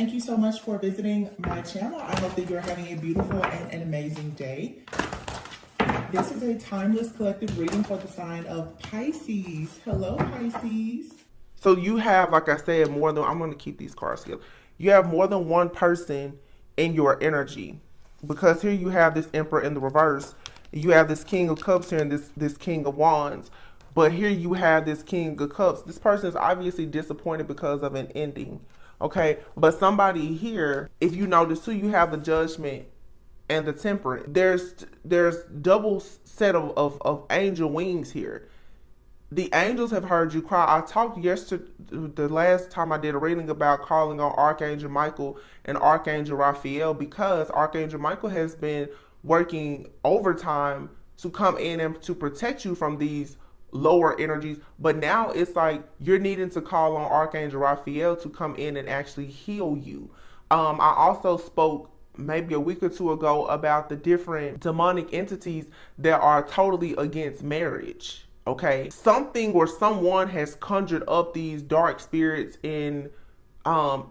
Thank you so much for visiting my channel. I hope that you're having a beautiful and an amazing day. This is a timeless collective reading for the sign of Pisces. Hello, Pisces. So you have, like I said, more than, I'm going to keep these cards together. You have more than one person in your energy, because here you have this Emperor in the reverse. You have this King of Cups here and this King of Wands. But here you have this King of Cups. This person is obviously disappointed because of an ending. Okay, but somebody here, if you notice too, you have the Judgment and the Temperance. There's double set of angel wings here. The angels have heard you cry. I talked yesterday, the last time I did a reading, about calling on Archangel Michael and Archangel Raphael, because Archangel Michael has been working overtime to come in and to protect you from these lower energies. But now it's like you're needing to call on Archangel Raphael to come in and actually heal you. I also spoke maybe a week or two ago about the different demonic entities that are totally against marriage. Okay, something or someone has conjured up these dark spirits in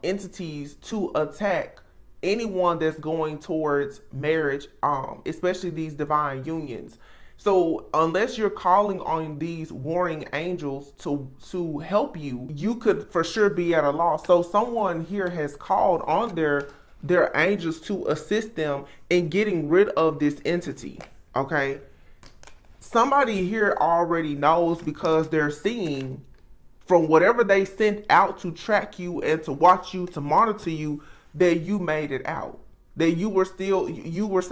entities to attack anyone that's going towards marriage, especially these divine unions. So unless you're calling on these warring angels to help you, you could for sure be at a loss. So someone here has called on their angels to assist them in getting rid of this entity. Okay. Somebody here already knows, because they're seeing from whatever they sent out to track you and to watch you, to monitor you, that you made it out, that you were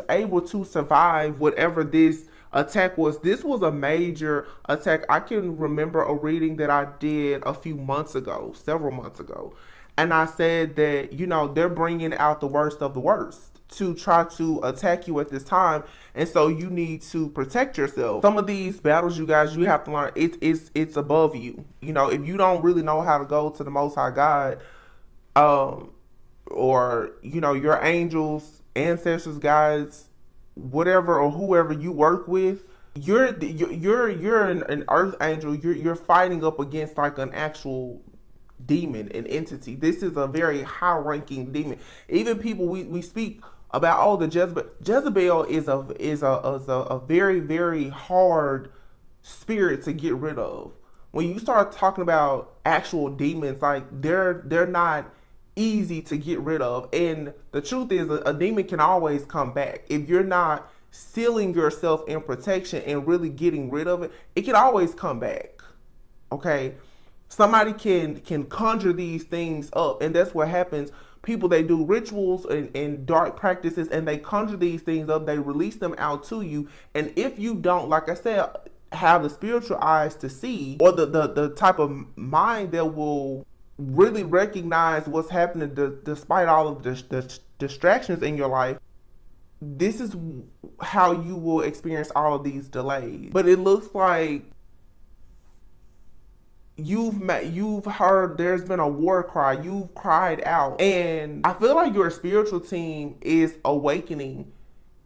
able to survive whatever this attack was. This was a major attack. I can remember a reading that I did a few months ago, several months ago, and I said that, you know, they're bringing out the worst of the worst to try to attack you at this time, and so you need to protect yourself. Some of these battles, you guys, you have to learn it's above you. You know, if you don't really know how to go to the Most High God, or you know, your angels, ancestors, guides, whatever or whoever you work with, you're an earth angel. You're fighting up against like an actual demon, an entity. This is a very high-ranking demon. Even people we speak about, oh, the Jezebel is a very, very hard spirit to get rid of. When you start talking about actual demons, like they're not easy to get rid of. And the truth is, a demon can always come back. If you're not sealing yourself in protection and really getting rid of it, it can always come back. Okay? Somebody can conjure these things up, and that's what happens. People, they do rituals and dark practices, and they conjure these things up. They release them out to you. And if you don't, like I said, have the spiritual eyes to see, or the type of mind that will really recognize what's happening despite all of the distractions in your life, this is how you will experience all of these delays. But it looks like you've heard there's been a war cry. You've cried out, and I feel like your spiritual team is awakening.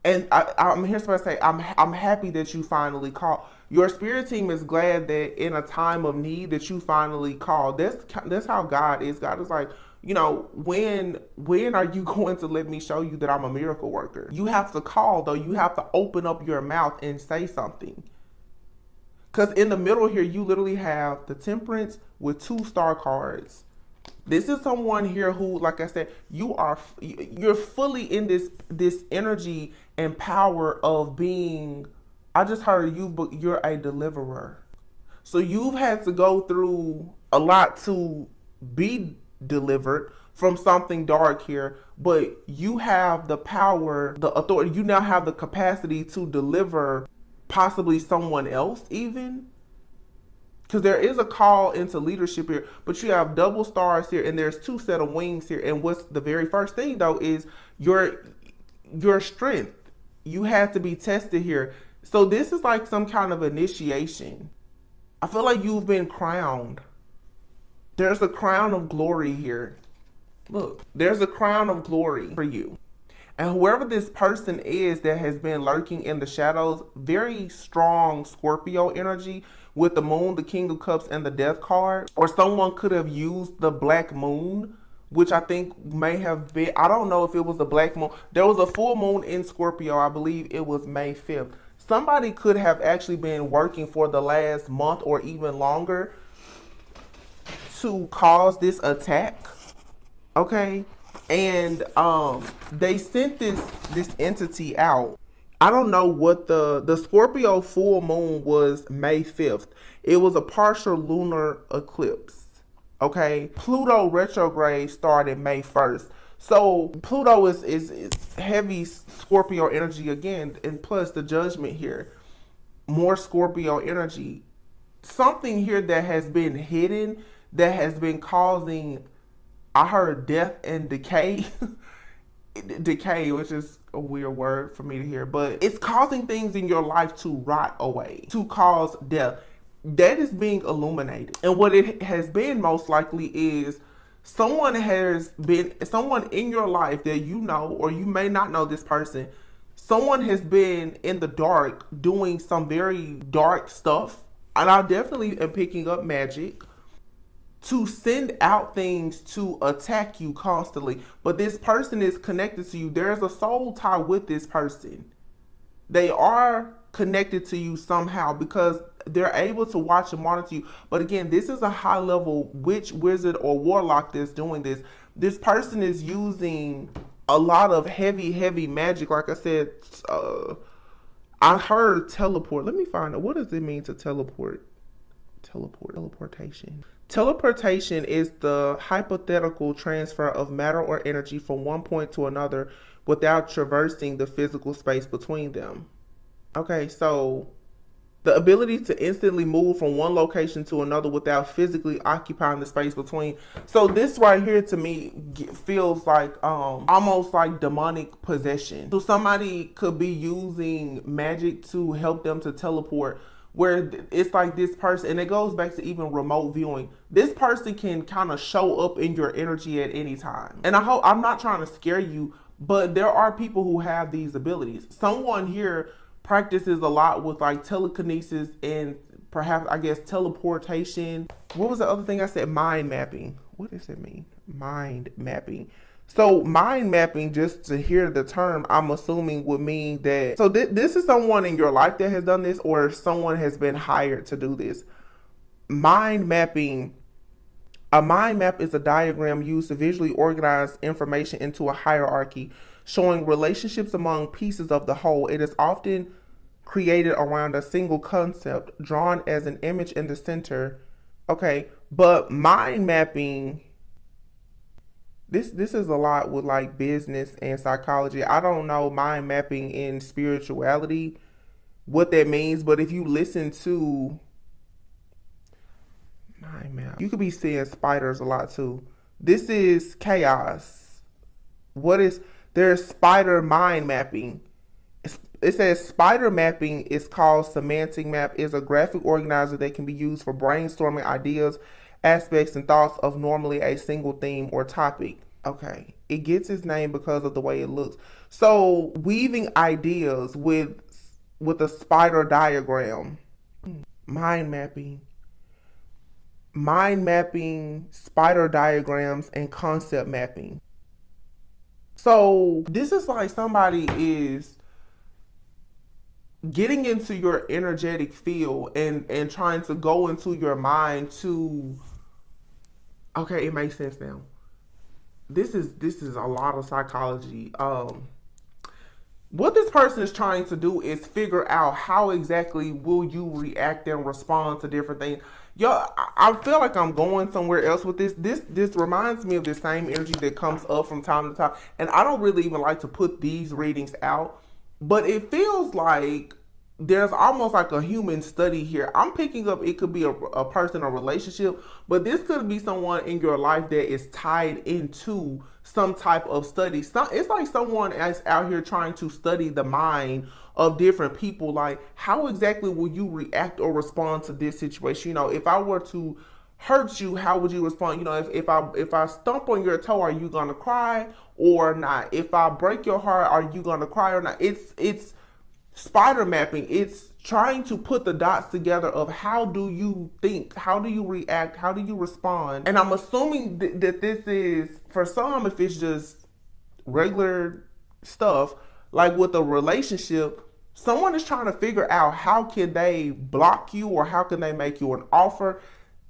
And I'm here to say I'm happy that you finally called. Your spirit team is glad that in a time of need that you finally called. That's how God is. God is like, you know, when are you going to let me show you that I'm a miracle worker? You have to call, though. You have to open up your mouth and say something. Because in the middle here, you literally have the Temperance with 2 star cards. This is someone here who, like I said, you're fully in this energy and power of being, I just heard you, but you're a deliverer. So you've had to go through a lot to be delivered from something dark here, but you have the power, the authority, you now have the capacity to deliver possibly someone else even. Because there is a call into leadership here, but you have double stars here, and there's 2 set of wings here. And what's the very first thing, though, is your strength. You have to be tested here. So this is like some kind of initiation. I feel like you've been crowned. There's a crown of glory here. Look, there's a crown of glory for you. And whoever this person is that has been lurking in the shadows, very strong Scorpio energy with the moon, the King of Cups, and the Death card. Or someone could have used the black moon which I think may have been, I don't know if it was a black moon. There was a full moon in Scorpio. I believe it was May 5th. Somebody could have actually been working for the last month or even longer to cause this attack. Okay? And they sent this entity out. I don't know what the Scorpio full moon was May 5th. It was a partial lunar eclipse. Okay? Pluto retrograde started May 1st. So Pluto is heavy Scorpio energy again, and plus the judgment here. More Scorpio energy. Something here that has been hidden, that has been causing, I heard death and decay. Decay, which is a weird word for me to hear, but it's causing things in your life to rot away, to cause death. That is being illuminated. And what it has been most likely is someone in your life that you know, or you may not know this person. Someone has been in the dark doing some very dark stuff. And I definitely am picking up magic to send out things to attack you constantly. But this person is connected to you. There's a soul tie with this person. They are connected to you somehow because they're able to watch and monitor you. But again, this is a high level witch, wizard, or warlock that's doing this. This person is using a lot of heavy magic. Like I said, I heard teleport. Let me find out. What does it mean to teleport? Teleportation. Teleportation is the hypothetical transfer of matter or energy from one point to another without traversing the physical space between them. Okay, so the ability to instantly move from one location to another without physically occupying the space between. So this right here to me feels like almost like demonic possession. So somebody could be using magic to help them to teleport, where it's like this person, and it goes back to even remote viewing. This person can kind of show up in your energy at any time. And I hope, I'm not trying to scare you, but there are people who have these abilities. Someone here practices a lot with like telekinesis and perhaps, I guess, teleportation. What was the other thing I said? Mind mapping. What does it mean? Mind mapping. So mind mapping, just to hear the term, I'm assuming would mean that, so this is someone in your life that has done this, or someone has been hired to do this. Mind mapping. A mind map is a diagram used to visually organize information into a hierarchy, showing relationships among pieces of the whole. It is often created around a single concept, drawn as an image in the center. Okay, but mind mapping, this is a lot with like business and psychology. I don't know mind mapping in spirituality, what that means, but if you listen to mind map, you could be seeing spiders a lot too. This is chaos. There's spider mind mapping. It says spider mapping is called semantic map, is a graphic organizer that can be used for brainstorming ideas, aspects, and thoughts of normally a single theme or topic. Okay, it gets its name because of the way it looks. So weaving ideas with a spider diagram. Mind mapping, spider diagrams, and concept mapping. So this is like somebody is getting into your energetic field and trying to go into your mind to, okay, it makes sense now. This is a lot of psychology. What this person is trying to do is figure out how exactly will you react and respond to different things. Yo, I feel like I'm going somewhere else with this. This reminds me of the same energy that comes up from time to time. And I don't really even like to put these readings out, but it feels like there's almost like a human study here. I'm picking up, it could be a person, a relationship, but this could be someone in your life that is tied into some type of study. It's like someone is out here trying to study the mind of different people. Like, how exactly will you react or respond to this situation? You know, if I were to hurt you, how would you respond? You know, if I stomp on your toe, are you gonna cry or not? If I break your heart, are you gonna cry or not? It's spider mapping. It's trying to put the dots together of how do you think, how do you react, how do you respond. And I'm assuming that this is, for some, if it's just regular stuff, like with a relationship, someone is trying to figure out how can they block you or how can they make you an offer.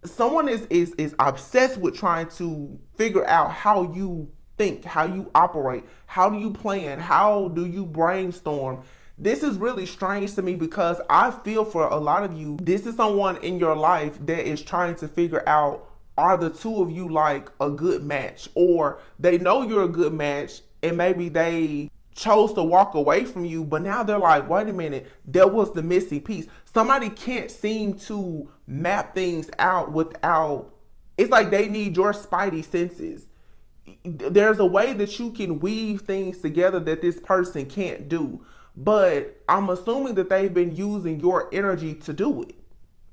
Someone is obsessed with trying to figure out how you think, how you operate, how do you plan, how do you brainstorm. This is really strange to me because I feel for a lot of you, this is someone in your life that is trying to figure out, are the two of you like a good match? Or they know you're a good match and maybe they chose to walk away from you, but now they're like, wait a minute, there was the missing piece. Somebody can't seem to map things out without, it's like they need your spidey senses. There's a way that you can weave things together that this person can't do, but I'm assuming that they've been using your energy to do it,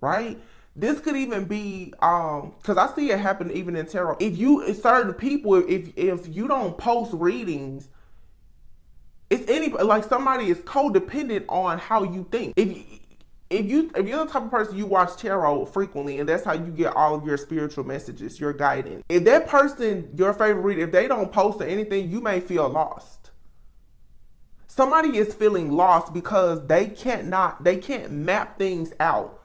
right? This could even be, because I see it happen even in tarot. If certain people, if you don't post readings, it's like somebody is codependent on how you think. If you're the type of person you watch tarot frequently and that's how you get all of your spiritual messages, your guidance. If that person, your favorite reader, if they don't post or anything, you may feel lost. Somebody is feeling lost because they can't map things out.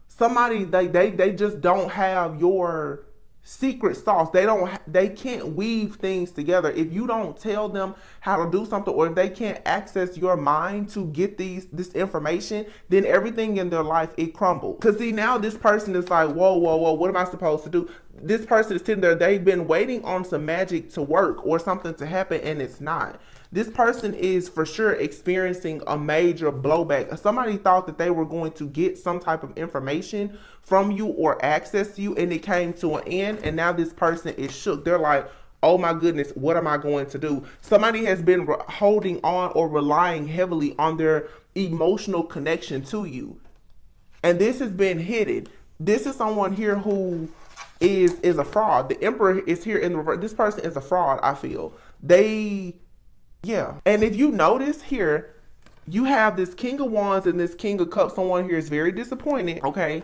Somebody, they just don't have your secret sauce. They can't weave things together. If you don't tell them how to do something, or if they can't access your mind to get this information, then everything in their life, it crumbles. Because see, now this person is like, whoa, what am I supposed to do? This person is sitting there, they've been waiting on some magic to work or something to happen, and it's not. This person is for sure experiencing a major blowback. Somebody thought that they were going to get some type of information from you or access to you, and it came to an end, and now this person is shook. They're like, oh my goodness, what am I going to do? Somebody has been holding on or relying heavily on their emotional connection to you, and this has been hidden. This is someone here who is a fraud. The Emperor is here in the reverse. This person is a fraud, I feel. Yeah. And if you notice here, you have this King of Wands and this King of Cups. Someone here is very disappointed. Okay.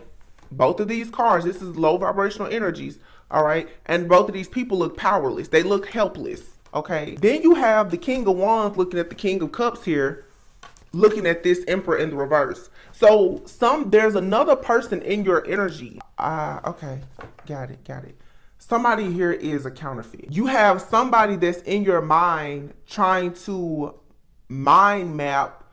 Both of these cards, this is low vibrational energies. All right. And both of these people look powerless. They look helpless. Okay. Then you have the King of Wands looking at the King of Cups here, looking at this Emperor in the reverse. So there's another person in your energy. Okay. Got it. Somebody here is a counterfeit. You have somebody that's in your mind trying to mind map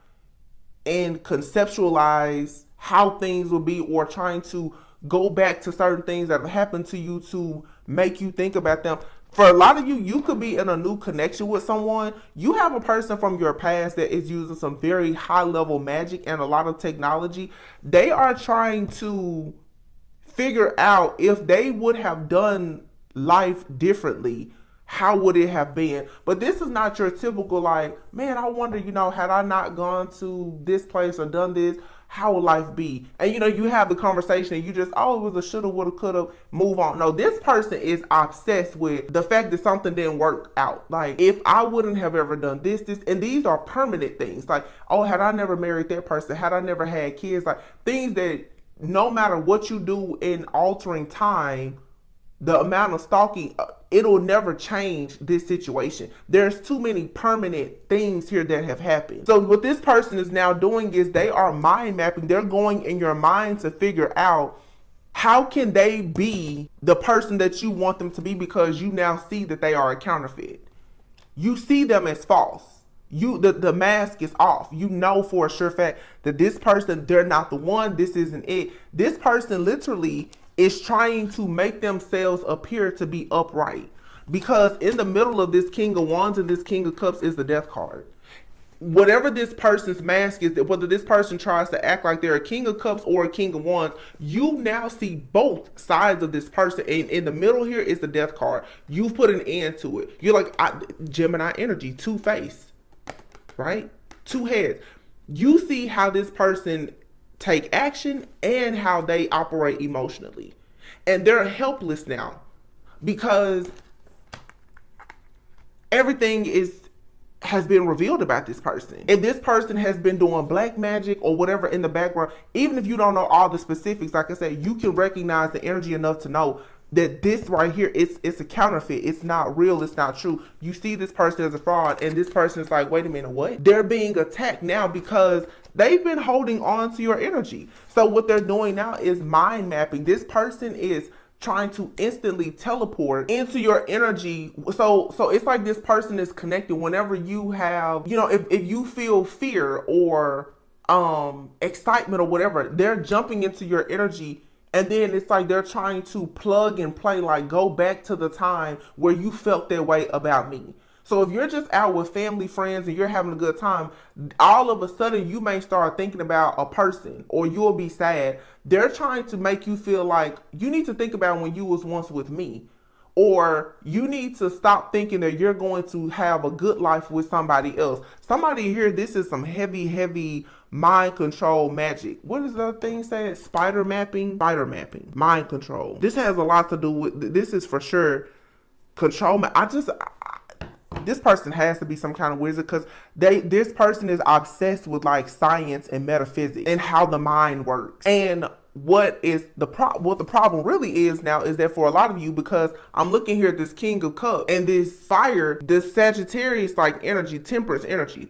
and conceptualize how things will be, or trying to go back to certain things that have happened to you to make you think about them. For a lot of you, you could be in a new connection with someone. You have a person from your past that is using some very high level magic and a lot of technology. They are trying to figure out if they would have done life differently, how would it have been? But this is not your typical like, man, I wonder, had I not gone to this place or done this, how would life be? And you have the conversation and you just, oh, it was a shoulda, woulda, coulda, move on. No, this person is obsessed with the fact that something didn't work out. Like, if I wouldn't have ever done this, and these are permanent things. Like, oh, had I never married that person, had I never had kids, like things that no matter what you do in altering time, the amount of stalking, it'll never change this situation. There's too many permanent things here that have happened. So what this person is now doing is they are mind mapping. They're going in your mind to figure out how can they be the person that you want them to be, because you now see that they are a counterfeit. You see them as false. The mask is off. You know for a sure fact that this person, they're not the one. This isn't it. This person literally is trying to make themselves appear to be upright, because in the middle of this King of Wands and this King of Cups is the Death card. Whatever this person's mask is, whether this person tries to act like they're a King of Cups or a King of Wands, you now see both sides of this person. And in the middle here is the Death card. You've put an end to it. You're like Gemini energy, two-faced, right? Two heads. You see how this person take action and how they operate emotionally. And they're helpless now because everything has been revealed about this person. If this person has been doing black magic or whatever in the background, even if you don't know all the specifics, like I said, you can recognize the energy enough to know that this right here, it's a counterfeit. It's not real. It's not true. You see this person as a fraud, and this person is like, wait a minute, what? They're being attacked now because they've been holding on to your energy. So what they're doing now is mind mapping. This person is trying to instantly teleport into your energy. So it's like this person is connected whenever you have, you know, if you feel fear or excitement or whatever, they're jumping into your energy. And then it's like they're trying to plug and play, like go back to the time where you felt that way about me. So if you're just out with family, friends, and you're having a good time, all of a sudden you may start thinking about a person or you'll be sad. They're trying to make you feel like you need to think about when you was once with me. Or you need to stop thinking that you're going to have a good life with somebody else. Somebody here, this is some heavy mind control magic. What is the thing said? Spider mapping, mind control. This has a lot to do with, this is for sure control. This person has to be some kind of wizard because this person is obsessed with like science and metaphysics and how the mind works. And what the problem really is now is that for a lot of you, because I'm looking here at this King of Cups and this fire, this Sagittarius like energy, temperance energy.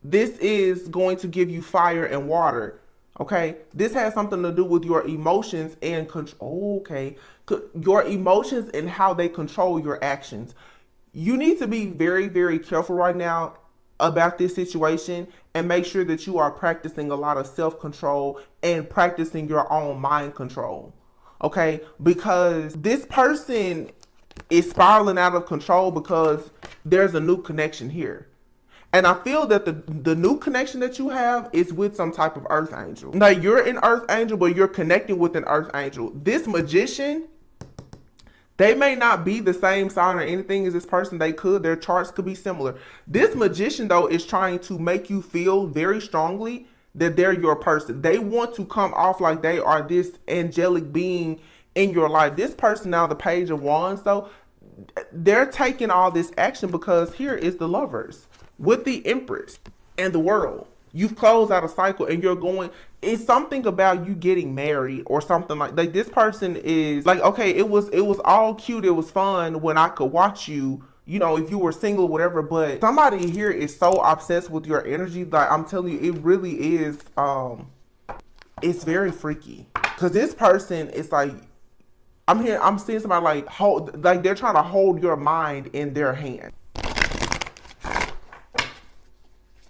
This is going to give you fire and water. Okay, this has something to do with your emotions and control. Okay, your emotions and how they control your actions. You need to be very careful right now about this situation and make sure that you are practicing a lot of self-control and practicing your own mind control. Okay, because this person is spiraling out of control because there's a new connection here. And I feel that the new connection that you have is with some type of earth angel. Now you're an earth angel, but you're connecting with an earth angel. This magician, they may not be the same sign or anything as this person. Their charts could be similar. This magician though is trying to make you feel very strongly that they're your person. They want to come off like they are this angelic being in your life. This person now, the Page of Wands though, they're taking all this action because here is the Lovers with the Empress and the World. You've closed out a cycle and you're going, it's something about you getting married or something like this person is like, okay, it was all cute. It was fun when I could watch you, you know, if you were single, whatever, but somebody here is so obsessed with your energy. Like I'm telling you, it really is, it's very freaky because this person is like, I'm seeing somebody like they're trying to hold your mind in their hand.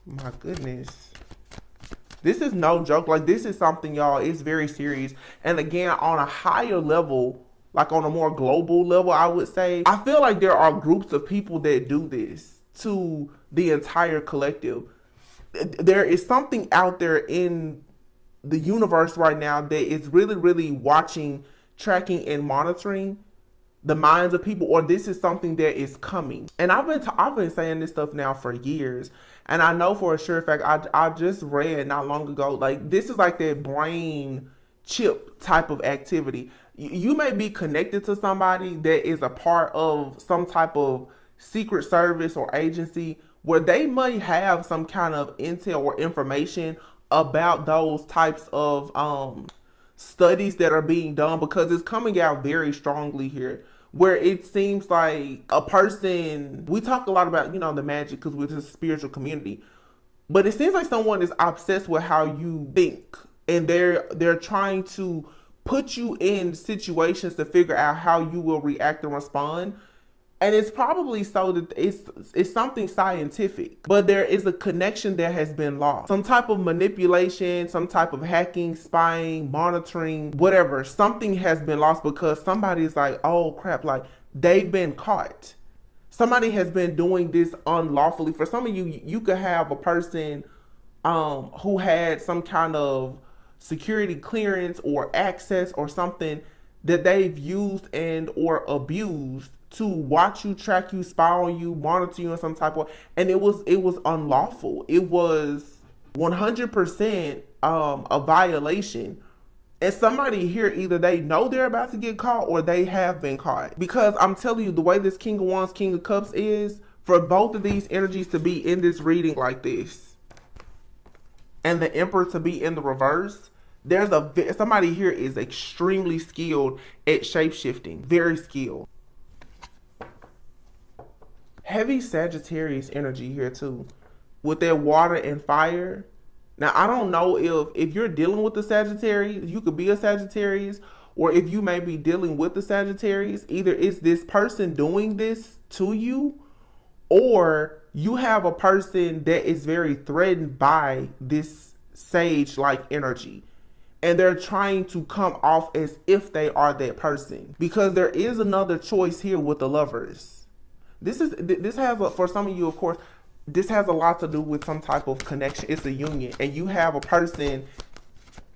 My goodness. This is no joke. Like this is something, y'all, it's very serious. And again, on a higher level, like on a more global level, I would say, I feel like there are groups of people that do this to the entire collective. There is something out there in the universe right now that is really watching, tracking, and monitoring the minds of people, or this is something that is coming. And I've been saying this stuff now for years. And I know for a sure fact, I just read not long ago, like this is like that brain chip type of activity. You may be connected to somebody that is a part of some type of secret service or agency where they may have some kind of intel or information about those types of studies that are being done, because it's coming out very strongly here. Where it seems like a person, we talk a lot about, you know, the magic because we're just a spiritual community, but it seems like someone is obsessed with how you think, and they're trying to put you in situations to figure out how you will react and respond. And it's probably so that it's something scientific, but there is a connection that has been lost. Some type of manipulation, some type of hacking, spying, monitoring, whatever. Something has been lost because somebody's like, oh crap, like they've been caught. Somebody has been doing this unlawfully. For some of you, you could have a person who had some kind of security clearance or access or something that they've used and or abused to watch you, track you, spy on you, monitor you in some type of, and it was unlawful. It was 100% a violation. And somebody here, either they know they're about to get caught or they have been caught. Because I'm telling you, the way this King of Wands, King of Cups is, For both of these energies to be in this reading like this, and the Emperor to be in the reverse, somebody here is extremely skilled at shape-shifting, very skilled. Heavy Sagittarius energy here too, with their water and fire. Now, I don't know if you're dealing with the Sagittarius, you could be a Sagittarius, or if you may be dealing with the Sagittarius, either it's this person doing this to you, or you have a person that is very threatened by this sage-like energy, and they're trying to come off as if they are that person. Because there is another choice here with the Lovers. This has, for some of you, of course, this has a lot to do with some type of connection. It's a union, and you have a person.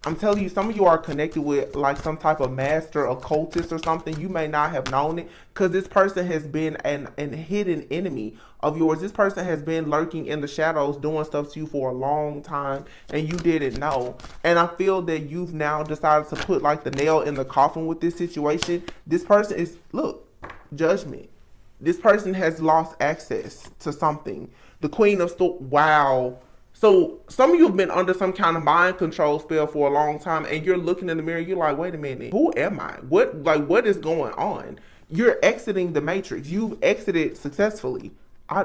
I'm telling you, some of you are connected with like some type of master occultist or something. You may not have known it, because this person has been an hidden enemy of yours. This person has been lurking in the shadows, doing stuff to you for a long time, and you didn't know. And I feel that you've now decided to put like the nail in the coffin with this situation. This person is, look, judgment. This person has lost access to something. The Queen of Swords. Wow. So some of you have been under some kind of mind control spell for a long time, and you're looking in the mirror, you're like, wait a minute, who am I? What is going on? You're exiting the matrix. You've exited successfully. I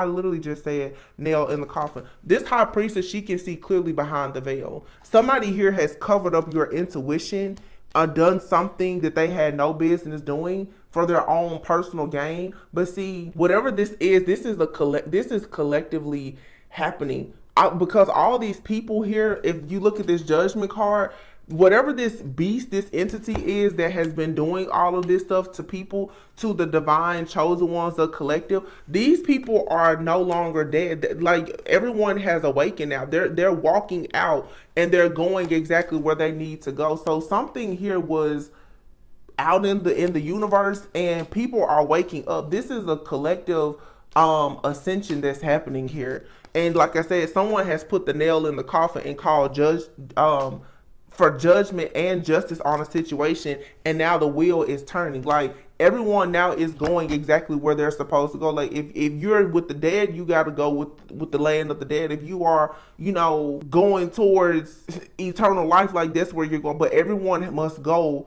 literally just said nail in the coffin. This High Priestess, she can see clearly behind the veil. Somebody here has covered up your intuition, done something that they had no business doing for their own personal gain. But see, whatever this is collectively happening. Because all these people here, if you look at this Judgment card, whatever this beast, this entity is that has been doing all of this stuff to people, to the divine chosen ones, the collective, these people are no longer dead. Like, everyone has awakened now. They're walking out, and they're going exactly where they need to go. So something here was out in the universe, and people are waking up. This is a collective ascension that's happening here. And like I said, someone has put the nail in the coffin and called for judgment and justice on a situation, and now the wheel is turning. Like, everyone now is going exactly where they're supposed to go. Like, if you're with the dead, you got to go with the land of the dead. If you are, going towards eternal life, like, that's where you're going. But everyone must go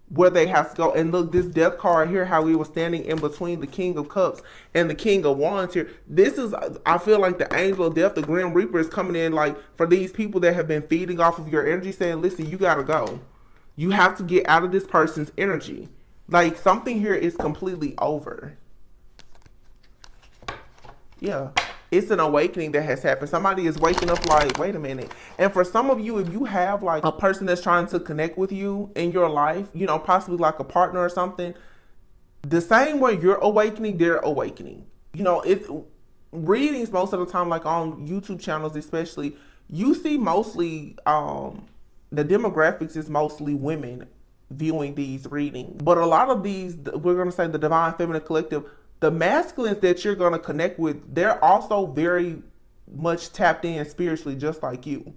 where they have to go. And look, this Death card here, how we were standing in between the King of Cups and the King of Wands here. This is, I feel like the Angel of Death, the Grim Reaper, is coming in, like, for these people that have been feeding off of your energy, saying, listen, you gotta go. You have to get out of this person's energy. Like, something here is completely over. Yeah. It's an awakening that has happened. Somebody is waking up like, wait a minute. And for some of you, if you have like a person that's trying to connect with you in your life, possibly like a partner or something, the same way you're awakening, they're awakening. It's readings most of the time, like on YouTube channels especially, you see mostly, the demographics is mostly women viewing these readings. But a lot of these, we're going to say the Divine Feminine Collective, the masculines that you're going to connect with, they're also very much tapped in spiritually, just like you.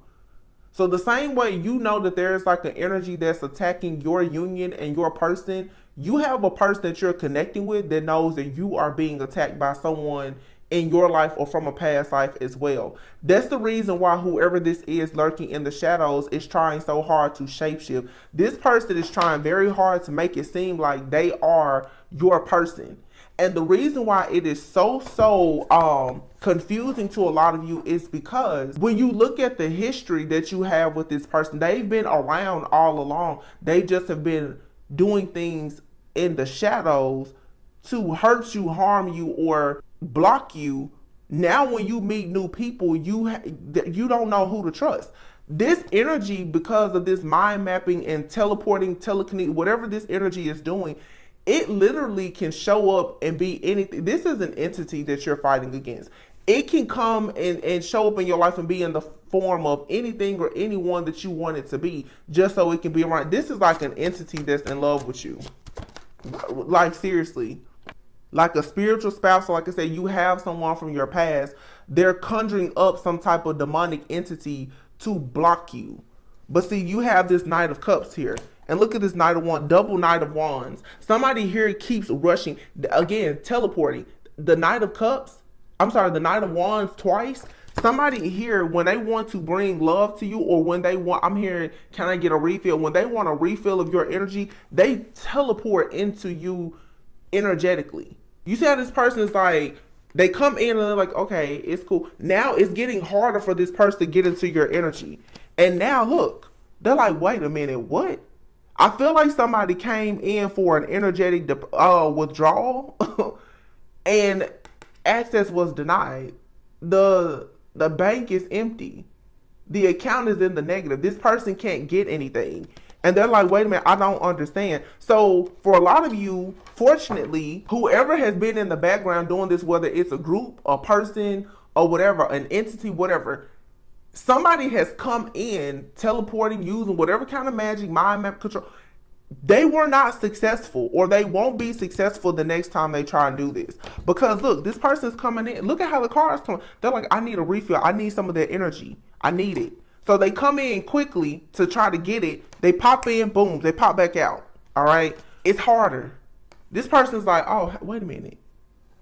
So the same way that there's like an energy that's attacking your union and your person, you have a person that you're connecting with that knows that you are being attacked by someone in your life or from a past life as well. That's the reason why whoever this is lurking in the shadows is trying so hard to shapeshift. This person is trying very hard to make it seem like they are your person. And the reason why it is so confusing to a lot of you is because when you look at the history that you have with this person, they've been around all along. They just have been doing things in the shadows to hurt you, harm you, or block you. Now when you meet new people, you don't know who to trust. This energy, because of this mind mapping and teleporting, telekinetic, whatever this energy is doing, it literally can show up and be anything. This is an entity that you're fighting against. It can come and show up in your life and be in the form of anything or anyone that you want it to be, just so it can be around. This is like an entity that's in love with you. Like, seriously. Like a spiritual spouse. So like I said, you have someone from your past. They're conjuring up some type of demonic entity to block you. But see, you have this Knight of Cups here. And look at this Knight of Wands, double Knight of Wands. Somebody here keeps rushing, again, teleporting. the Knight of Cups, I'm sorry, the Knight of Wands twice. Somebody here, when they want to bring love to you, or when they want, I'm hearing, can I get a refill? When they want a refill of your energy, they teleport into you energetically. You see how this person is like, they come in and they're like, okay, it's cool. Now it's getting harder for this person to get into your energy. And now look, they're like, wait a minute, what? I feel like somebody came in for an energetic withdrawal and access was denied. The bank is empty. The account is in the negative. This person can't get anything. And they're like, wait a minute, I don't understand. So for a lot of you, fortunately, whoever has been in the background doing this, whether it's a group, a person, or whatever, an entity, whatever, somebody has come in teleporting, using whatever kind of magic, mind map, control. They were not successful, or they won't be successful the next time they try and do this. Because look, this person's coming in. Look at how the cards come. They're like, I need a refill. I need some of their energy. I need it. So they come in quickly to try to get it. They pop in, boom, they pop back out. All right. It's harder. This person's like, oh, wait a minute.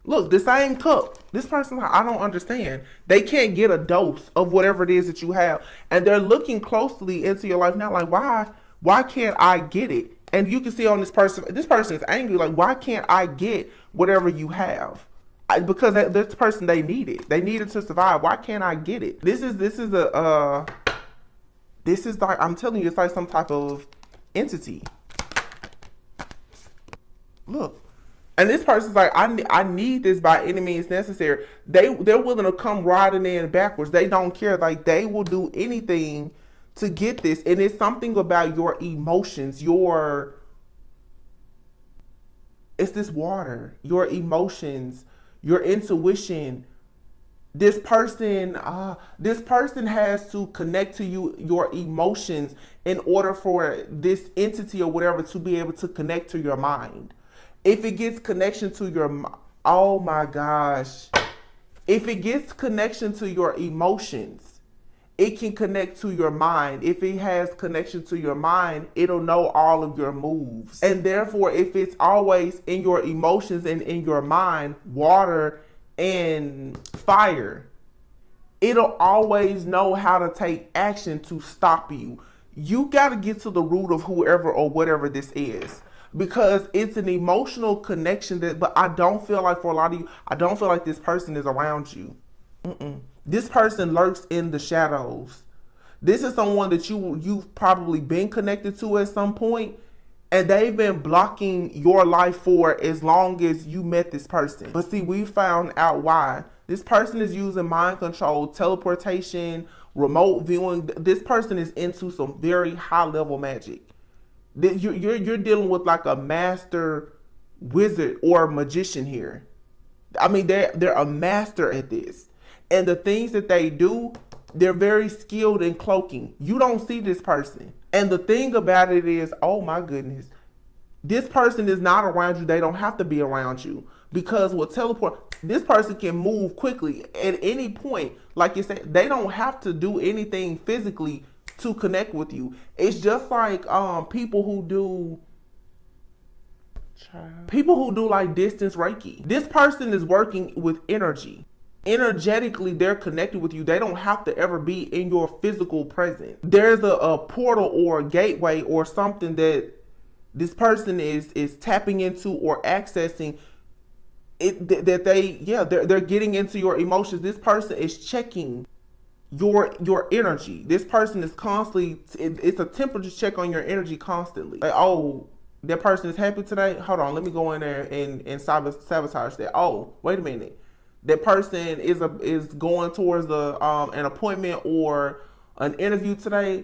Look, the same cup. This person's like, I don't understand. They can't get a dose of whatever it is that you have. And they're looking closely into your life now, like, why can't I get it? And you can see on this person is angry, like, why can't I get whatever you have? Because this person, they need it. They need it to survive. Why can't I get it? This is like, I'm telling you, it's like some type of entity. Look. And this person's like, I need this by any means necessary. They're willing to come riding in backwards. They don't care. Like, they will do anything to get this. And it's something about your emotions, it's this water, your emotions, your intuition. This person has to connect to you, your emotions, in order for this entity or whatever to be able to connect to your mind. If it gets connection to your, oh my gosh. If it gets connection to your emotions, it can connect to your mind. If it has connection to your mind, it'll know all of your moves. And therefore, if it's always in your emotions and in your mind, water and fire, it'll always know how to take action to stop you. You got to get to the root of whoever or whatever this is. Because it's an emotional connection but I don't feel like, for a lot of you, I don't feel like this person is around you. This person lurks in the shadows. This is someone that you've probably been connected to at some point, and they've been blocking your life for as long as you met this person. But see, we found out why. This person is using mind control, teleportation, remote viewing. This person is into some very high level magic. You're dealing with like a master wizard or magician here. I mean, they're a master at this. And the things that they do, they're very skilled in cloaking. You don't see this person. And the thing about it is, oh my goodness, this person is not around you. They don't have to be around you. Because with teleport, this person can move quickly at any point. Like you said, they don't have to do anything physically to connect with you. It's just like people who do like distance Reiki. This person is working with energy. Energetically, they're connected with you. They don't have to ever be in your physical presence. There's a portal or a gateway or something that this person is tapping into or accessing. They're getting into your emotions. This person is checking your energy. This person is constantly, it's a temperature check on your energy constantly. Like, oh, that person is happy today. Hold on, let me go in there and sabotage that. Oh, wait a minute. That person is going towards an appointment or an interview today.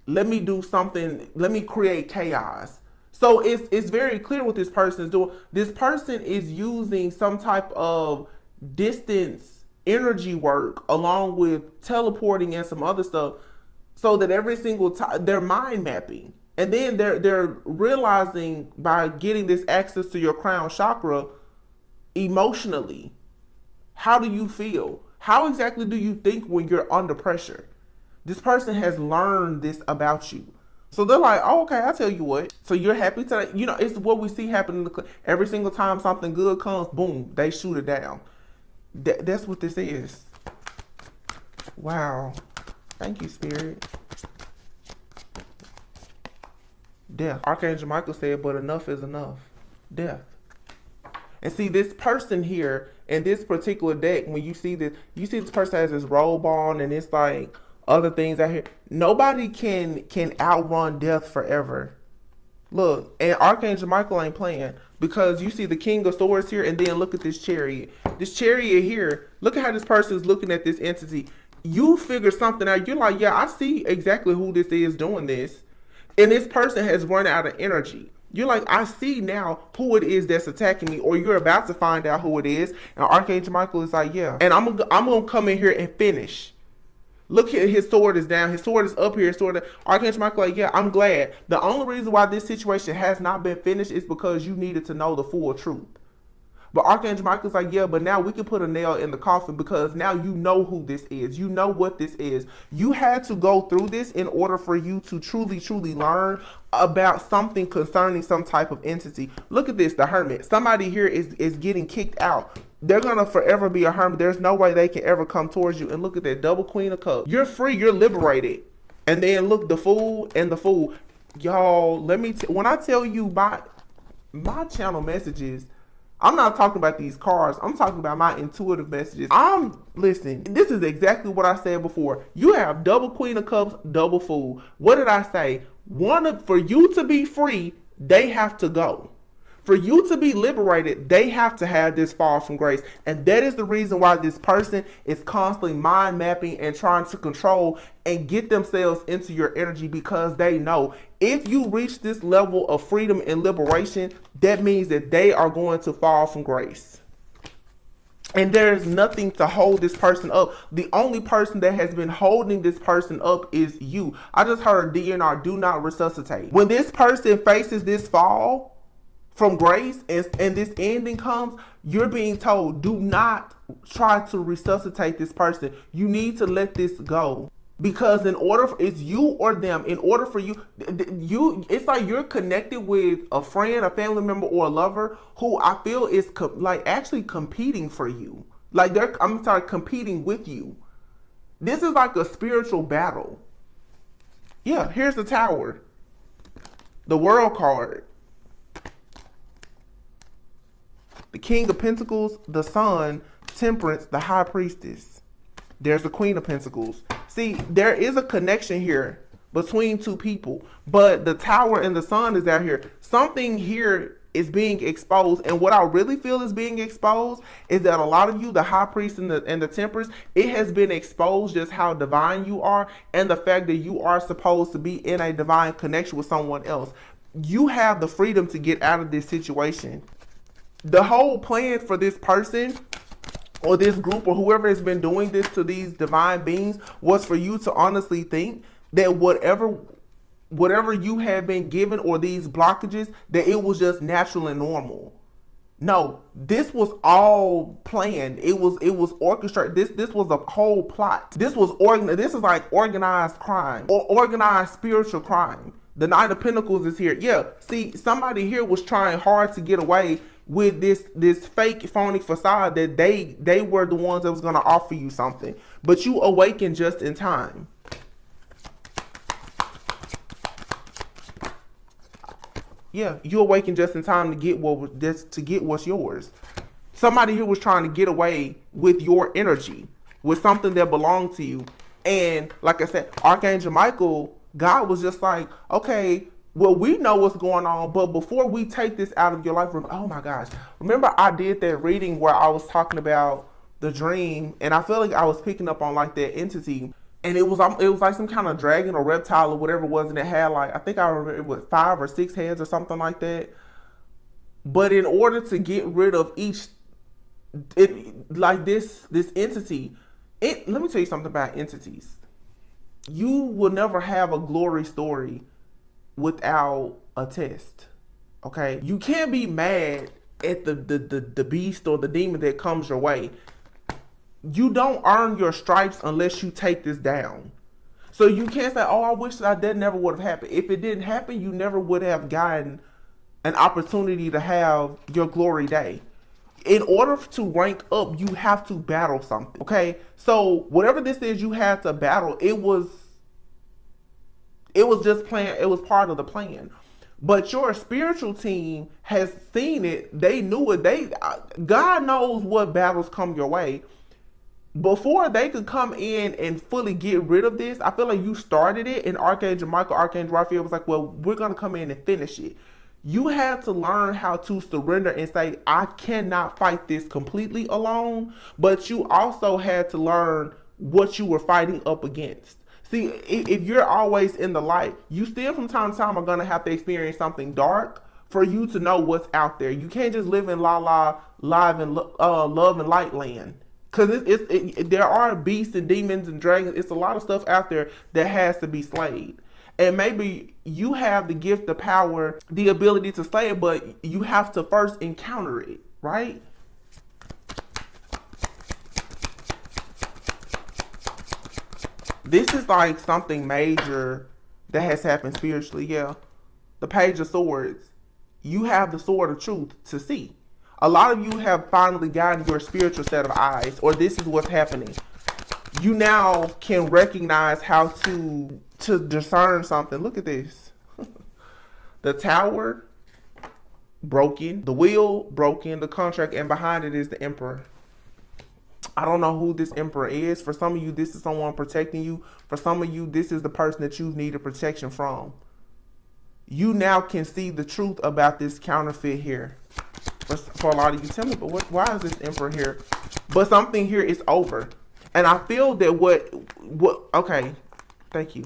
Let me do something. Let me create chaos. So it's very clear what this person is doing. This person is using some type of distance energy work along with teleporting and some other stuff, so that every single time they're mind mapping, and then they're realizing by getting this access to your crown chakra emotionally. How do you feel? How exactly do you think when you're under pressure? This person has learned this about you. So they're like, oh, okay, I'll tell you what. So you're happy to, you know, it's what we see happen in the every single time something good comes, boom, they shoot it down. That's what this is. Wow. Thank you, Spirit. Death. Archangel Michael said, but enough is enough. Death. And see, this person here in this particular deck, when you see this person has this robe on, and it's like other things out here. Nobody can outrun death forever. Look, and Archangel Michael ain't playing, because you see the King of Swords here, and then look at this Chariot. This Chariot here, look at how this person is looking at this entity. You figure something out. You're like, yeah, I see exactly who this is doing this. And this person has run out of energy. You're like, I see now who it is that's attacking me, or you're about to find out who it is. And Archangel Michael is like, yeah. And I'm gonna come in here and finish. Look at his sword is down. His sword is up here. His sword. Archangel Michael, like, yeah, I'm glad. The only reason why this situation has not been finished is because you needed to know the full truth. But Archangel Michael's like, yeah, but now we can put a nail in the coffin, because now you know who this is. You know what this is. You had to go through this in order for you to truly, truly learn about something concerning some type of entity. Look at this, the Hermit. Somebody here is getting kicked out. They're going to forever be a hermit. There's no way they can ever come towards you. And look at that double Queen of Cups. You're free. You're liberated. And then look, the Fool and the Fool. Y'all, let me, when I tell you my channel messages, I'm not talking about these cards. I'm talking about my intuitive messages. Listen, this is exactly what I said before. You have double Queen of Cups, double Fool. What did I say? For you to be free, they have to go. For you to be liberated, they have to have this fall from grace. And that is the reason why this person is constantly mind mapping and trying to control and get themselves into your energy, because they know if you reach this level of freedom and liberation, that means that they are going to fall from grace. And there's nothing to hold this person up. The only person that has been holding this person up is you. I just heard DNR, do not resuscitate. When this person faces this fall from grace and this ending comes, you're being told, do not try to resuscitate this person. You need to let this go. Because it's you or them. In order for you, it's like you're connected with a friend, a family member, or a lover who I feel is actually competing for you. Like competing with you. This is like a spiritual battle. Yeah, here's the Tower. The World card. The King of Pentacles, the Sun, Temperance, the High Priestess. There's the Queen of Pentacles. See, there is a connection here between two people, but the Tower and the Sun is out here. Something here is being exposed, and what I really feel is being exposed is that a lot of you, the High Priest and the Temperance, it has been exposed just how divine you are, and the fact that you are supposed to be in a divine connection with someone else. You have the freedom to get out of this situation. The whole plan for this person or this group or whoever has been doing this to these divine beings was for you to honestly think that whatever you have been given, or these blockages, that it was just natural and normal. No, this was all planned. It was orchestrated. This was a whole plot. This is like organized crime or organized spiritual crime. The Knight of Pentacles is here. Yeah, see, somebody here was trying hard to get away with this fake phony facade that they were the ones that was going to offer you something, but you awakened just in time. Yeah, you awakened just in time to get what's yours. Somebody here was trying to get away with your energy, with something that belonged to you. And like I said, Archangel Michael, God was just like, okay, well, we know what's going on, but before we take this out of your life, oh my gosh, remember I did that reading where I was talking about the dream, and I feel like I was picking up on like that entity, and it was like some kind of dragon or reptile or whatever it was, and it had like, I think I remember it was 5 or 6 heads or something like that. But in order to get rid of this entity, let me tell you something about entities. You will never have a glory story without a test. Okay, you can't be mad at the beast or the demon that comes your way. You don't earn your stripes unless you take this down. So you can't say, oh, I wish that never would have happened. If it didn't happen, you never would have gotten an opportunity to have your glory day. In order to rank up, you have to battle something. Okay? So whatever this is you had to battle, it was just plan. It was part of the plan. But your spiritual team has seen it. They knew it. God knows what battles come your way. Before they could come in and fully get rid of this, I feel like you started it, and Archangel Michael, Archangel Raphael was like, well, we're going to come in and finish it. You had to learn how to surrender and say, I cannot fight this completely alone. But you also had to learn what you were fighting up against. See, if you're always in the light, you still from time to time are going to have to experience something dark for you to know what's out there. You can't just live in love and light land. Because there are beasts and demons and dragons. It's a lot of stuff out there that has to be slayed. And maybe you have the gift, the power, the ability to slay it, but you have to first encounter it, right? This is like something major that has happened spiritually, yeah. The Page of Swords. You have the sword of truth to see. A lot of you have finally gotten your spiritual set of eyes, or this is what's happening. You now can recognize how to discern something. Look at this. The Tower, broken. The Wheel, broken. The Contract, and behind it is the Emperor. I don't know who this Emperor is. For some of you, this is someone protecting you. For some of you, this is the person that you needed protection from. You now can see the truth about this counterfeit here. For a lot of you, tell me, but why is this Emperor here? But something here is over. And I feel that okay, thank you.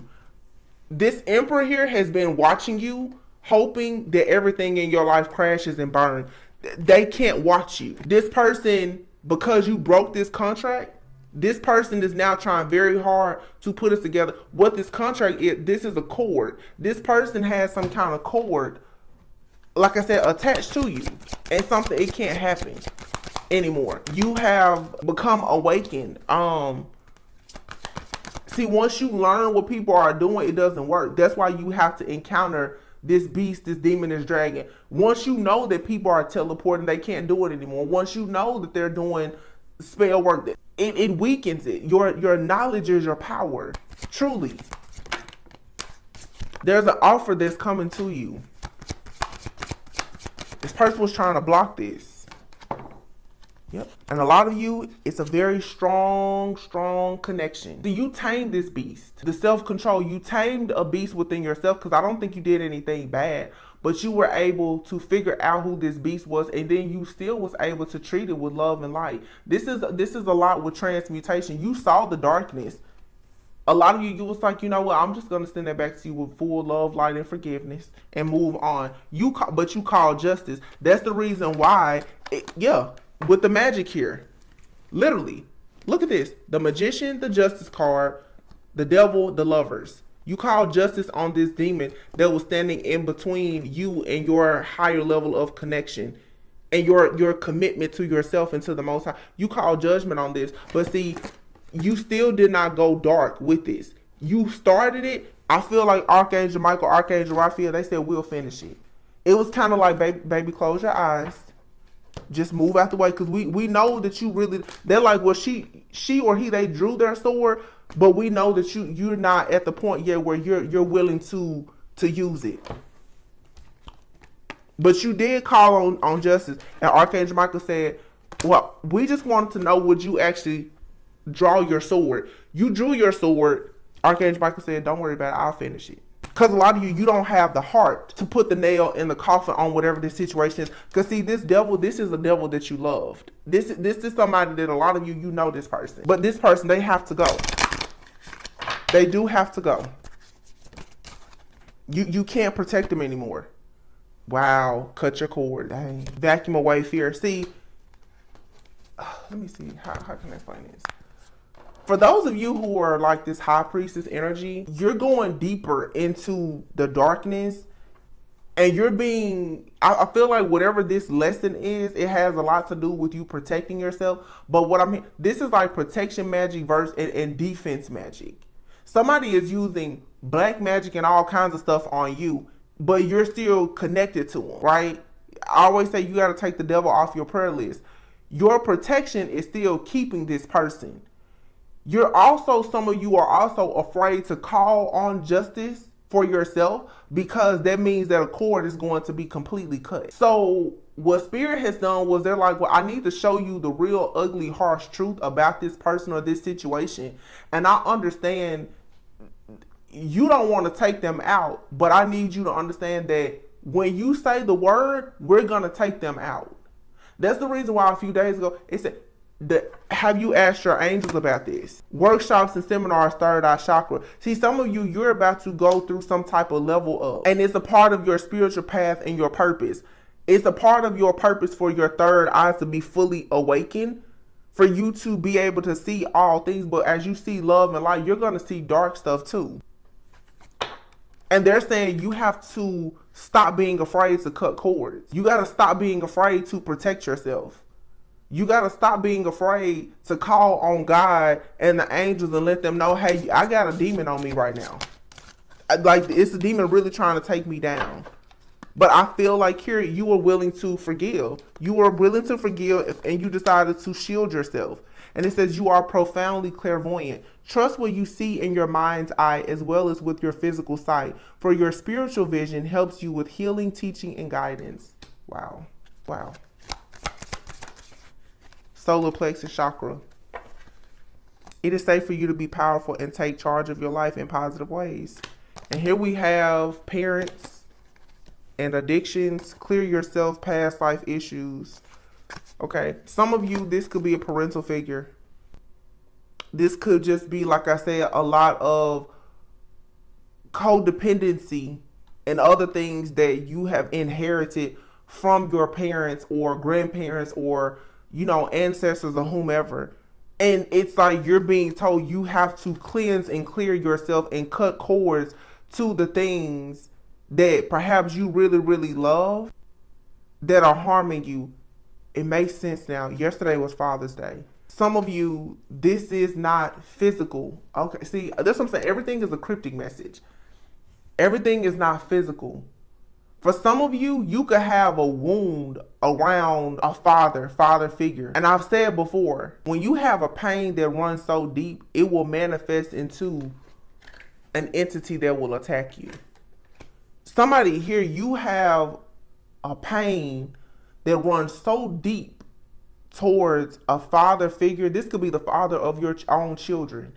This Emperor here has been watching you, hoping that everything in your life crashes and burns. They can't watch you. This person, because you broke this contract, this person is now trying very hard to put us together. What this contract is, this is a cord. This person has some kind of cord, like I said, attached to you. And something, it can't happen anymore. You have become awakened. See, once you learn what people are doing, it doesn't work. That's why you have to encounter this beast, this demon, this dragon. Once you know that people are teleporting, they can't do it anymore. Once you know that they're doing spell work, it weakens it. Your knowledge is your power. Truly. There's an offer that's coming to you. This person was trying to block this. Yep. And a lot of you, it's a very strong connection. So you tamed this beast. The self-control. You tamed a beast within yourself, because I don't think you did anything bad. But you were able to figure out who this beast was, and then you still was able to treat it with love and light. This is a lot with transmutation. You saw the darkness. A lot of you was like, you know what, I'm just going to send that back to you with full love, light, and forgiveness and move on. But you call justice. That's the reason why, with the magic here. Literally. Look at this. The Magician, the Justice card, the Devil, the Lovers. You call justice on this demon that was standing in between you and your higher level of connection and your commitment to yourself and to the Most High. You call judgment on this. But see, you still did not go dark with this. You started it. I feel like Archangel Michael, Archangel Raphael, they said, we'll finish it. It was kind of like, baby, close your eyes. Just move out the way, because we know that you really, they're like, well, she or he, they drew their sword, but we know that you're not at the point yet where you're willing to use it. But you did call on justice, and Archangel Michael said, well, we just wanted to know, would you actually draw your sword? You drew your sword. Archangel Michael said, don't worry about it, I'll finish it. Because a lot of you don't have the heart to put the nail in the coffin on whatever this situation is. Because see, this is a devil that you loved. This is somebody that a lot of you know this person. But this person, they have to go. They do have to go. You can't protect them anymore. Wow, cut your cord. Dang. Vacuum away fear. See, let me see. How can I explain this? For those of you who are like this high priestess energy, you're going deeper into the darkness, and you're being, I feel like whatever this lesson is, it has a lot to do with you protecting yourself. But what I mean, this is like protection magic versus and defense magic. Somebody is using black magic and all kinds of stuff on you, but you're still connected to them, right? I always say you got to take the devil off your prayer list. Your protection is still keeping this person. Some of you are also afraid to call on justice for yourself, because that means that a cord is going to be completely cut. So what Spirit has done was they're like, well, I need to show you the real ugly, harsh truth about this person or this situation. And I understand you don't want to take them out, but I need you to understand that when you say the word, we're going to take them out. That's the reason why a few days ago, it said, have you asked your angels about this? Workshops and seminars, third eye chakra. See, some of you, you're about to go through some type of level up, and it's a part of your spiritual path and your purpose. It's a part of your purpose for your third eye to be fully awakened, for you to be able to see all things. But as you see love and light, you're going to see dark stuff too. And they're saying you have to stop being afraid to cut cords. You got to stop being afraid to protect yourself. You got to stop being afraid to call on God and the angels and let them know, hey, I got a demon on me right now. Like, it's a demon really trying to take me down. But I feel like here you were willing to forgive. You were willing to forgive, and you decided to shield yourself. And it says you are profoundly clairvoyant. Trust what you see in your mind's eye as well as with your physical sight. For your spiritual vision helps you with healing, teaching, and guidance. Wow. Wow. Solar plexus chakra. It is safe for you to be powerful and take charge of your life in positive ways. And here we have parents and addictions. Clear yourself, past life issues. Okay. Some of you, this could be a parental figure. This could just be, like I said, a lot of codependency and other things that you have inherited from your parents or grandparents or, you know, ancestors or whomever. And it's like you're being told you have to cleanse and clear yourself and cut cords to the things that perhaps you really, really love that are harming you. It makes sense now. Yesterday was Father's Day. Some of you, this is not physical. Okay, see, that's what I'm saying. Everything is a cryptic message. Everything is not physical. For some of you, you could have a wound around a father figure. And I've said before, when you have a pain that runs so deep, it will manifest into an entity that will attack you. Somebody here, you have a pain that runs so deep towards a father figure. This could be the father of your own children,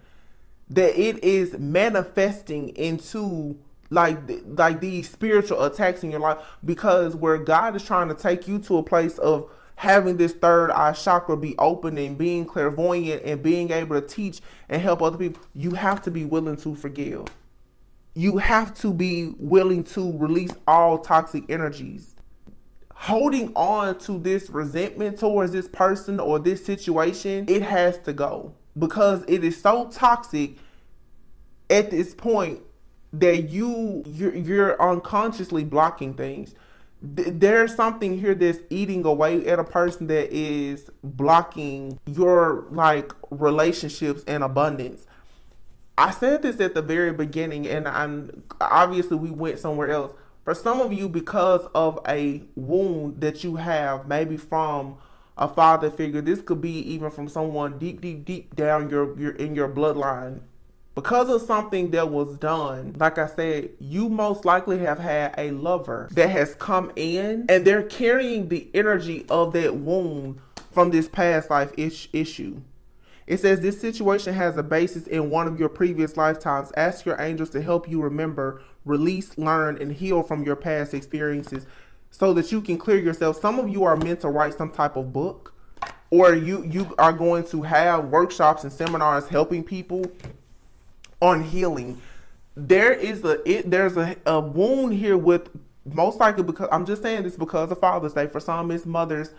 that it is manifesting into like these spiritual attacks in your life, because where God is trying to take you to a place of having this third eye chakra be open and being clairvoyant and being able to teach and help other people, you have to be willing to forgive. You have to be willing to release all toxic energies. Holding on to this resentment towards this person or this situation, it has to go, because it is so toxic at this point that you're unconsciously blocking things. There's something here that's eating away at a person that is blocking your relationships and abundance. I said this at the very beginning, and obviously we went somewhere else. For some of you, because of a wound that you have, maybe from a father figure, this could be even from someone deep down in your bloodline. Because of something that was done, like I said, you most likely have had a lover that has come in and they're carrying the energy of that wound from this past life issue. It says this situation has a basis in one of your previous lifetimes. Ask your angels to help you remember, release, learn, and heal from your past experiences so that you can clear yourself. Some of you are meant to write some type of book, or you are going to have workshops and seminars helping people on healing. There's a wound here with, most likely, because I'm just saying this because of Father's Day. For some, it's mothers,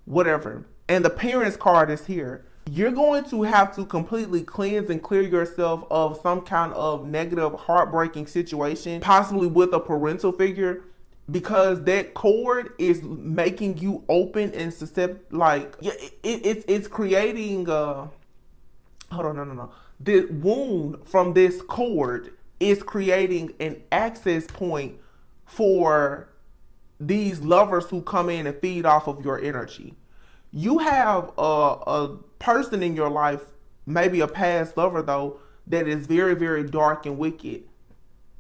whatever. And the parents card is here. You're going to have to completely cleanse and clear yourself of some kind of negative, heartbreaking situation, possibly with a parental figure, because that cord is making you open and susceptible. It's creating hold on, no. The wound from this cord is creating an access point for these lovers who come in and feed off of your energy. You have a person in your life, maybe a past lover though, that is very, very dark and wicked.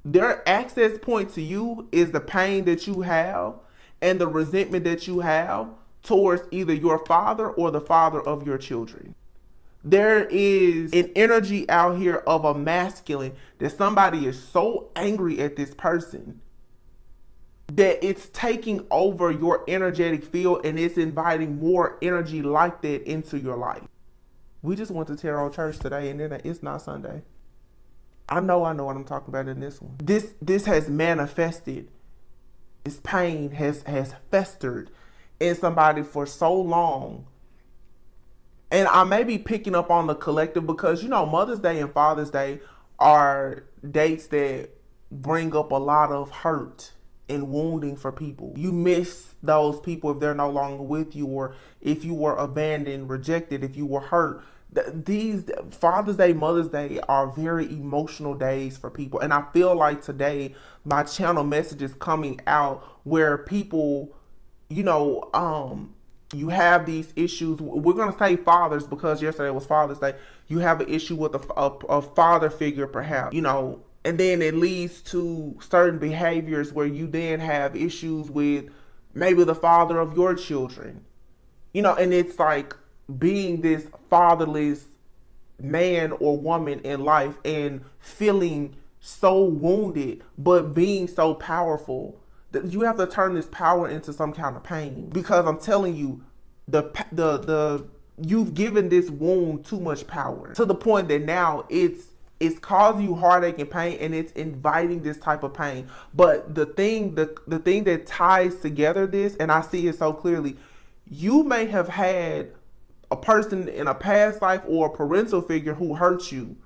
Their access point to you is the pain that you have and the resentment that you have towards either your father or the father of your children. There is an energy out here of a masculine that somebody is so angry at this person that it's taking over your energetic field and it's inviting more energy like that into your life. We just went to Tarot Church today and then it's not Sunday. I know what I'm talking about in this one. This has manifested. This pain has festered in somebody for so long. And I may be picking up on the collective because, you know, Mother's Day and Father's Day are dates that bring up a lot of hurt and wounding for people. You miss those people if they're no longer with you, or if you were abandoned, rejected, if you were hurt. These Father's Day, Mother's Day are very emotional days for people. And I feel like today my channel message is coming out where people, you know, you have these issues. We're going to say fathers because yesterday was Father's Day. You have an issue with a father figure, perhaps, you know, and then it leads to certain behaviors where you then have issues with maybe the father of your children, you know, and it's like being this fatherless man or woman in life and feeling so wounded, but being so powerful. You have to turn this power into some kind of pain, because I'm telling you, you've given this wound too much power to the point that now it's causing you heartache and pain, and it's inviting this type of pain. But the thing that ties together this, and I see it so clearly, you may have had a person in a past life or a parental figure who hurt you.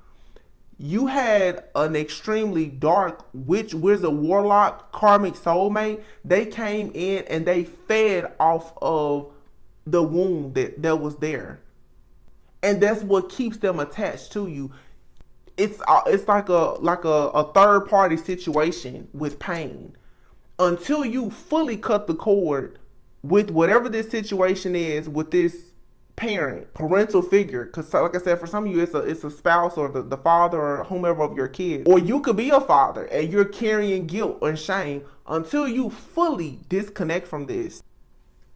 You had an extremely dark witch, wizard, warlock, karmic soulmate. They came in and they fed off of the wound that was there. And that's what keeps them attached to you. It's like a third party situation with pain. Until you fully cut the cord with whatever this situation is with this parental figure, because like I said, for some of you it's a spouse or the father or whomever of your kids, or you could be a father and you're carrying guilt and shame. Until you fully disconnect from this,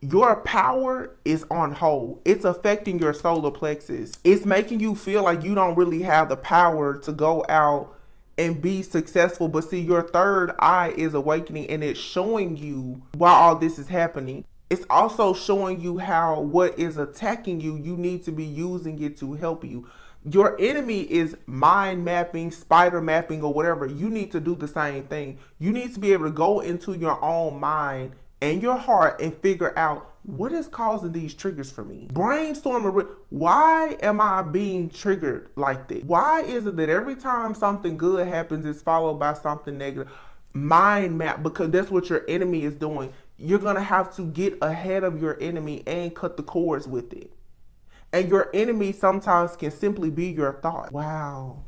your power is on hold. It's affecting your solar plexus. It's making you feel like you don't really have the power to go out and be successful. But see, your third eye is awakening and it's showing you why all this is happening. It's also showing you how what is attacking you, you need to be using it to help you. Your enemy is mind mapping, spider mapping, or whatever. You need to do the same thing. You need to be able to go into your own mind and your heart and figure out what is causing these triggers for me. Brainstorm, why am I being triggered like this? Why is it that every time something good happens, it's followed by something negative? Mind map, because that's what your enemy is doing. You're going to have to get ahead of your enemy and cut the cords with it. And your enemy sometimes can simply be your thought. Wow.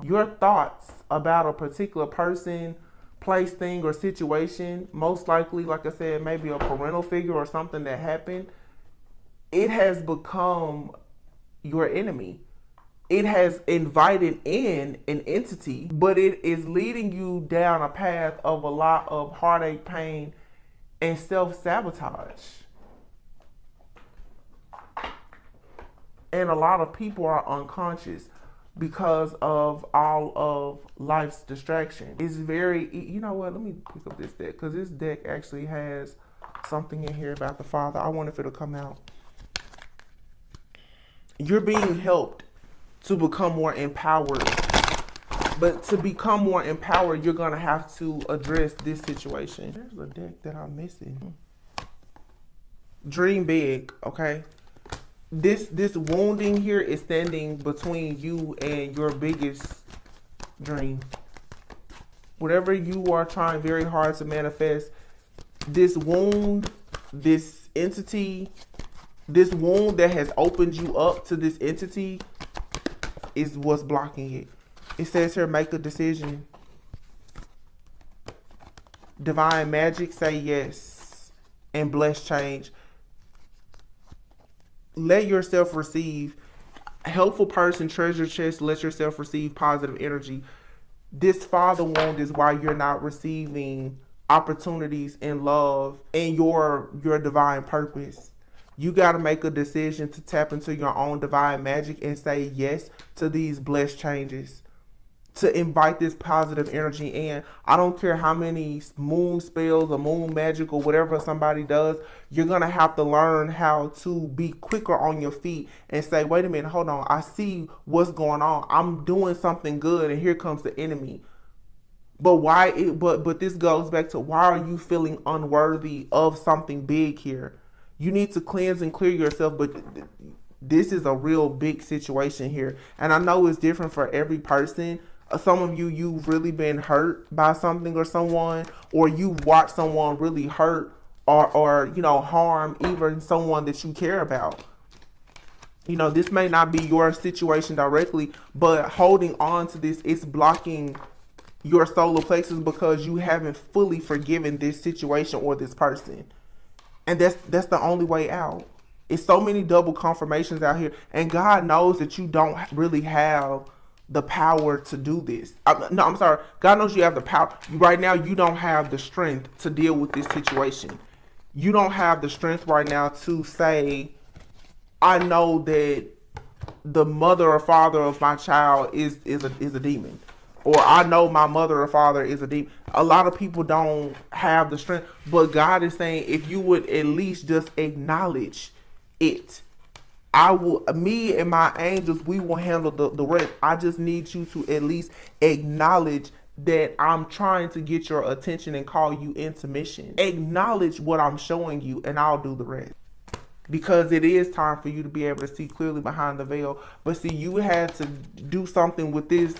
Your thoughts about a particular person, place, thing, or situation, most likely, like I said, maybe a parental figure or something that happened, it has become your enemy. It has invited in an entity, but it is leading you down a path of a lot of heartache, pain, and self-sabotage. And a lot of people are unconscious because of all of life's distraction. It's very, you know what, let me pick up this deck, because this deck actually has something in here about the father. I wonder if it'll come out. You're being helped to become more empowered. But to become more empowered, you're going to have to address this situation. There's a deck that I'm missing. Dream big, okay? This wounding here is standing between you and your biggest dream. Whatever you are trying very hard to manifest, this wound, this entity, This wound that has opened you up to this entity is what's blocking it. It says here, make a decision. Divine magic, say yes. And bless change. Let yourself receive. Helpful person, treasure chest, let yourself receive positive energy. This father wound is why you're not receiving opportunities in love and your divine purpose. You got to make a decision to tap into your own divine magic and say yes to these blessed changes, to invite this positive energy in. I don't care how many moon spells or moon magic or whatever somebody does, you're going to have to learn how to be quicker on your feet and say, wait a minute, hold on, I see what's going on. I'm doing something good and here comes the enemy. But but this goes back to, why are you feeling unworthy of something big here? You need to cleanse and clear yourself, but this is a real big situation here. And I know it's different for every person. Some of you've really been hurt by something or someone, or you watch someone really hurt or harm even someone that you care about. This may not be your situation directly, but holding on to this, it's blocking your solar plexus because you haven't fully forgiven this situation or this person. And that's the only way out. It's so many double confirmations out here, and God knows that you don't really have the power to do this. I'm sorry. God knows you have the power. Right now, you don't have the strength to deal with this situation. You don't have the strength right now to say, I know that the mother or father of my child is a demon. Or I know my mother or father is a demon. A lot of people don't have the strength. But God is saying, if you would at least just acknowledge it, me and my angels, we will handle the rest. I just need you to at least acknowledge that I'm trying to get your attention and call you into mission. Acknowledge what I'm showing you and I'll do the rest. Because it is time for you to be able to see clearly behind the veil. But see, you had to do something with this.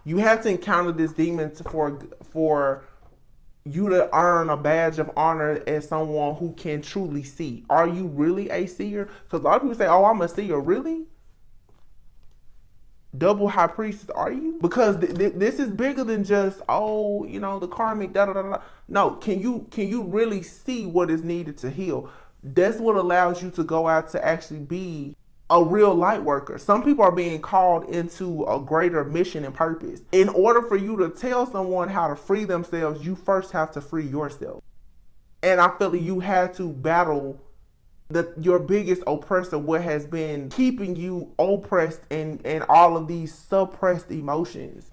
You have to encounter this demon for you to earn a badge of honor as someone who can truly see. Are you really a seer? Because a lot of people say, oh, I'm a seer. Really? Double high priestess, are you? Because this is bigger than just, the karmic, da-da-da-da. No, can you really see what is needed to heal? That's what allows you to go out to actually be a real light worker. Some people are being called into a greater mission and purpose. In order for you to tell someone how to free themselves, you first have to free yourself. And I feel like you had to battle your biggest oppressor, what has been keeping you oppressed and all of these suppressed emotions.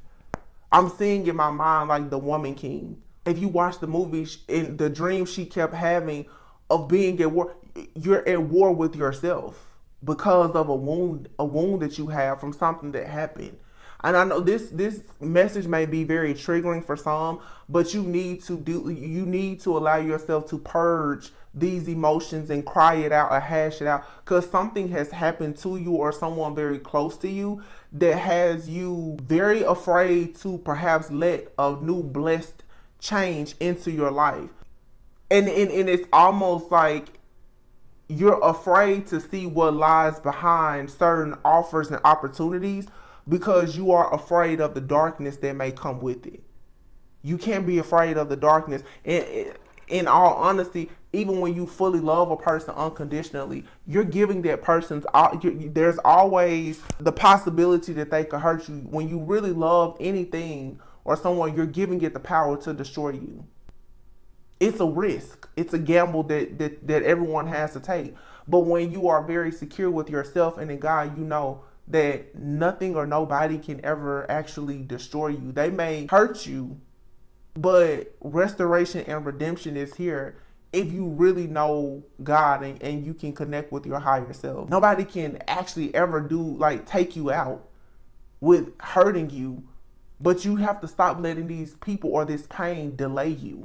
I'm seeing in my mind like the Woman King. If you watch the movie, in the dream she kept having of being at war, you're at war with yourself. Because of a wound that you have from something that happened. And I know this message may be very triggering for some, but you need to allow yourself to purge these emotions and cry it out or hash it out, because something has happened to you or someone very close to you that has you very afraid to perhaps let a new blessed change into your life. And it's almost like you're afraid to see what lies behind certain offers and opportunities because you are afraid of the darkness that may come with it. You can't be afraid of the darkness. In all honesty, even when you fully love a person unconditionally, you're giving that person, there's always the possibility that they could hurt you. When you really love anything or someone, you're giving it the power to destroy you. It's a risk. It's a gamble that everyone has to take. But when you are very secure with yourself and in God, you know that nothing or nobody can ever actually destroy you. They may hurt you, but restoration and redemption is here if you really know God and you can connect with your higher self. Nobody can actually ever take you out with hurting you, but you have to stop letting these people or this pain delay you.